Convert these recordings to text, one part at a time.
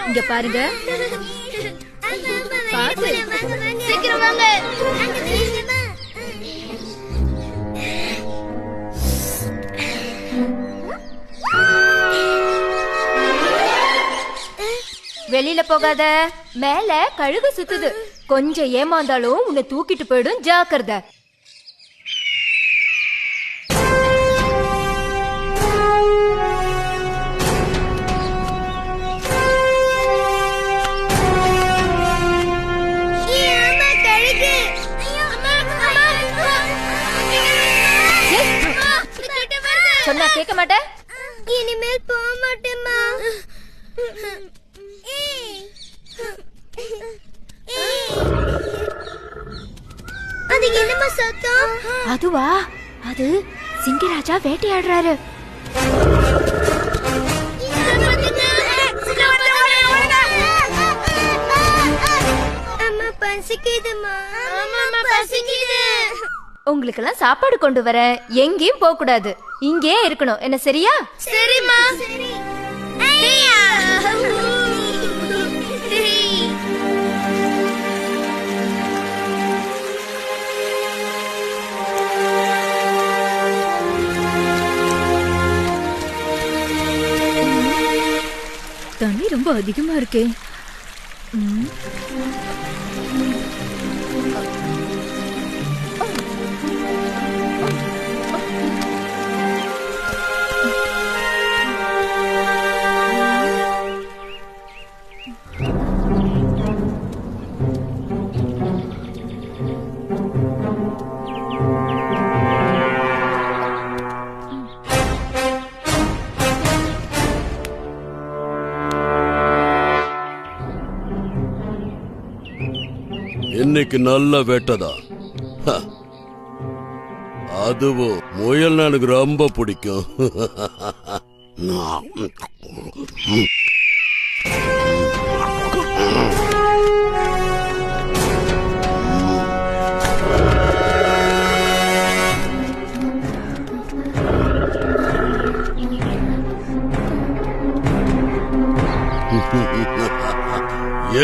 இங்க பாருங்க, பாத்து சீக்கிரம் வாங்க. வெளியில போகாத, மேல கழுகு சுத்துது. கொஞ்சம் ஏமாந்தாலும் உன்னை தூக்கிட்டு போயிடும், ஜாக்கிரதை. சொன்னா கேட்க மாட்டேன். இனிமேல் போக மாட்டேம்மா. அது என்னமா சத்தம்? அதுவா, அது சிங்கராஜா வேட்டையாடுறாரு. அம்மா பசிக்குதுமா. ஆமாம்மா பசிக்குது. உங்களுக்கெல்லாம் சாப்பாடு கொண்டு வர, எங்கேயும் போக கூடாது, இங்கே இருக்கணும், என்ன சரியா? சரிம்மா. தண்ணி ரொம்ப அதிகமா இருக்கே. இன்னைக்கு நல்ல வேட்டதா. அதுவும் முயல் எனக்கு ரொம்ப பிடிக்கும்.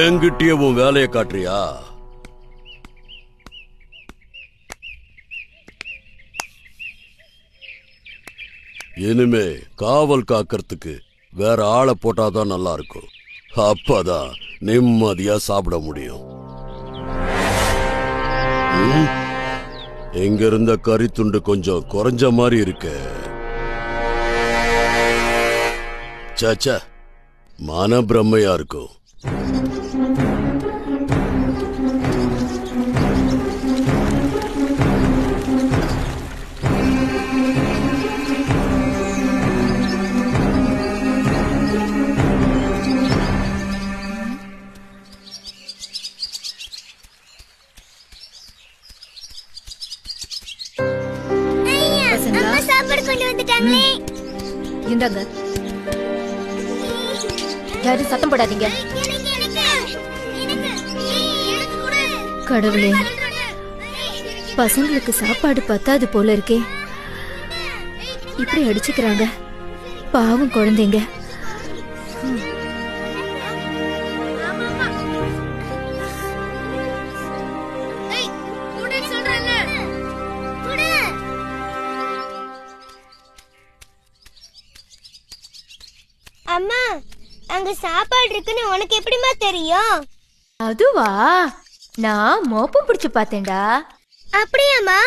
என்கிட்டயே உன் வேலையை காட்டுறியா? இனிமே காவல் காக்கிறதுக்கு வேற ஆளை போட்டாதான் நல்லா இருக்கும். அப்பதான் நிம்மதியா சாப்பிட முடியும். இங்க இருந்த கறி துண்டு கொஞ்சம் குறைஞ்ச மாதிரி இருக்கு. சச்சா, மன பிரம்மையா இருக்கும். இந்தாங்க, யாரும் சத்தம் போடாதீங்க. கடவுளே, பசங்களுக்கு சாப்பாடு பத்தாது போல இருக்கே. இப்படி அடிச்சுக்கிறாங்க, பாவம் குழந்தைங்க. அம்மா, அங்க சாப்பாடு இருக்குன்னு உனக்கு எப்படிமா தெரியும்? அதுவா, நான் மோப்பம் பிடிச்சு பார்த்தேன்டா. அப்படியாம்மா?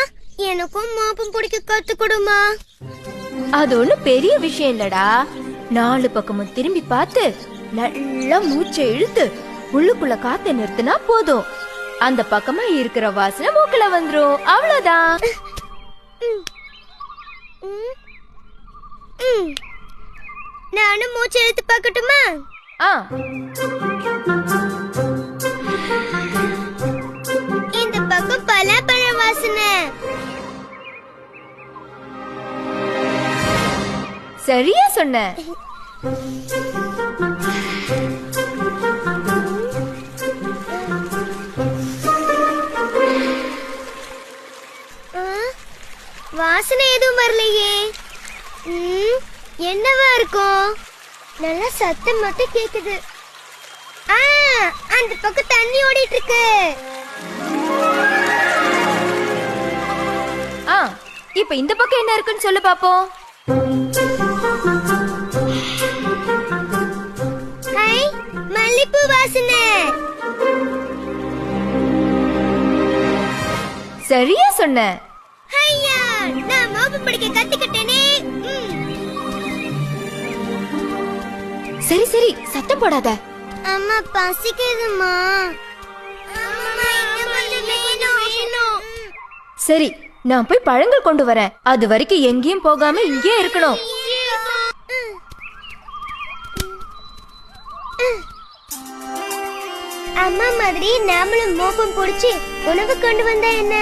எனக்கும் மோப்பம் பிடிக்க கத்து கொடுமா. அது ஒண்ணும் பெரிய விஷயம் இல்லடா. 4 பக்கமும் திரும்பி பார்த்து நல்லா மூச்சை இழுத்து உள்ளுக்குள்ள காத்தை நிறுத்தினா போதும். அந்த பக்கமா இருக்கிற வாசனை மூக்குல வந்துரும். அவ்வளவுதான். நானும் மூச்சை இழுத்து பார்க்கட்டுமா? இந்த பக்கம் பலாப்பழ வாசனை. சரியா சொன்ன. வாசனை எதுவும் வரலையே. என்னவா இருக்கும்? நல்லா சத்தம் மட்டும் கேக்குது. இந்த பக்கம் தண்ணி ஓடிட்டு இருக்கு. இப்ப இந்த பக்கம் என்ன இருக்குன்னு சொல்லு பாப்போம். ஹை, மல்லிப்பூ வாசனை. சரியா சொன்ன. ஐயா, நான் மோப்பம் பிடிக்க கத்துக்கிட்டேனே. சரி சரி, சத்தம் போடாத. அம்மா பசிக்குதுமா. அம்மா இன்னும் கொஞ்சம் வேணும். சரி, நான் போய் பழங்கள் கொண்டு வரேன். அது வரைக்கும் எங்கேயும் போகாம இங்கே இருக்கணும். அம்மா மாதிரி நாமளும் மோப்பம் பிடிச்சி உணவு கொண்டு வந்தா என்ன?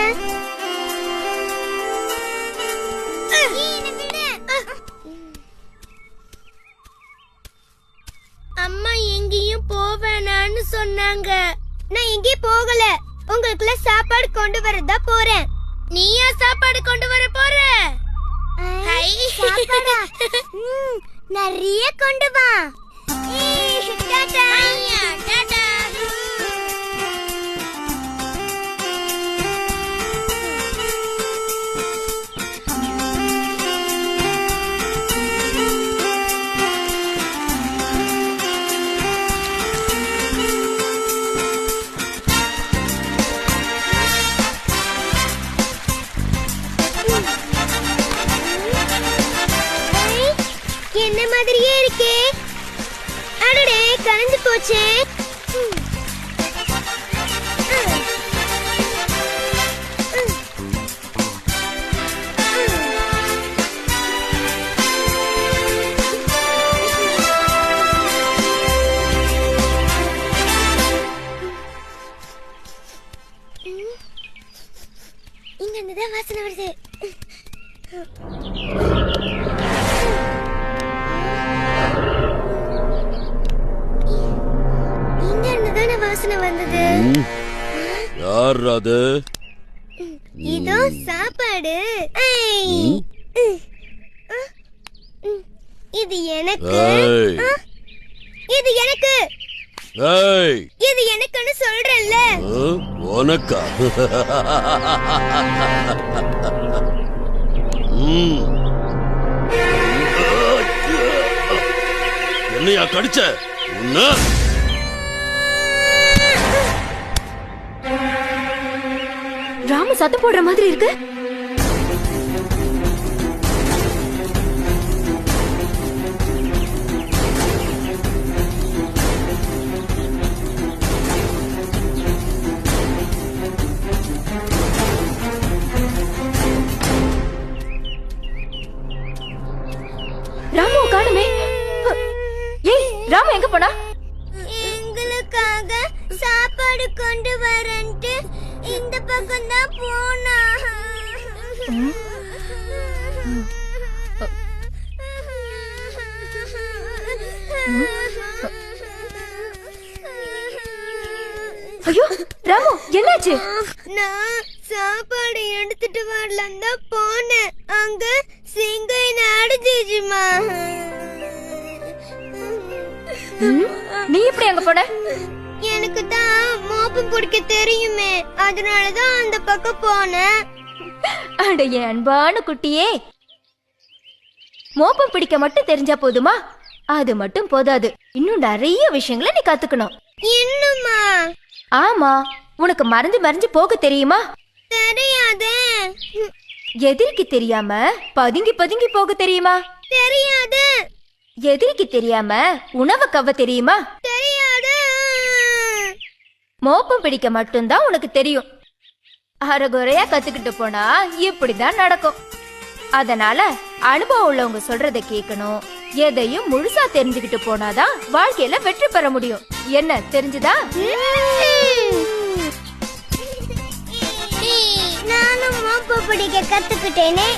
அம்மா எங்கேயும் போவேனான்னு சொன்னாங்க. நான் எங்கேயும் போகல. உங்களுக்குள்ள சாப்பாடு கொண்டு வரதா போறேன். நீயா சாப்பாடு கொண்டு வர போற? நிறைய கொண்டு வா. டாடா. டாடா. என்ன மாதிரியே இருக்கே. அடடே, கலந்து போச்சே. இங்க இருந்துதான் வாசனை வருது. வாசனை வந்தது. யார் அது? இதோ சாப்பாடு. இது எனக்கு. இது எனக்கு. இது எனக்குன்னு சொல்றேன்ல. உனக்கா? என்னையா கடிச்ச? உன்ன ராமு சத்தம் போடுற மாதிரி இருக்கு. ராமு காணுமே. ஏய், ராமு எங்க போனா? எங்களுக்காக சாப்பாடு கொண்டு வரேன்ட்டு இந்த பக்கம் தான் போனா. ஐயோ ராமு, என்னாச்சு? நான் சாப்பாடு எடுத்துட்டு வரலாம் தான் போனேன். அங்க சிங்கம் அடிச்சிச்சுமா. நீ எப்படி அங்க போன? எனக்கு தான் மோப்பம் பிடிக்க தெரியுமே, அதனாலதான் அந்த பக்கம் போனேன். அட என் அன்பான குட்டியே, மோப்பம் பிடிக்க மட்டும் தெரிஞ்சா போதுமா? அது மட்டும் போதாது, இன்னும் நிறைய விஷயங்களை நீ கத்துக்கணும். இன்னுமா? ஆமா, உனக்கு மறந்து மறைஞ்சு போக தெரியுமா? தெரியாதே. எதிரிக்கு தெரியாம பதுங்கி பதுங்கி போக தெரியுமா? தெரியாது. எதிரிக்கு தெரியாம உணவு கவ தெரியுமா? தெரியாது. மோப்பம் பிடிக்க மட்டும்தான் உனக்கு தெரியும். அரைகுறையா கத்துக்கிட்டு போனா இப்படிதான் நடக்கும். அதனால அனுபவம் உள்ளவங்க சொல்றத கேட்கணும். எதையும் முழுசா தெரிஞ்சுக்கிட்டு போனாதான் வாழ்க்கையில வெற்றி பெற முடியும். என்ன தெரிஞ்சுதா? நானும் மோப்பம் பிடிக்க கத்துக்கிட்டேனே.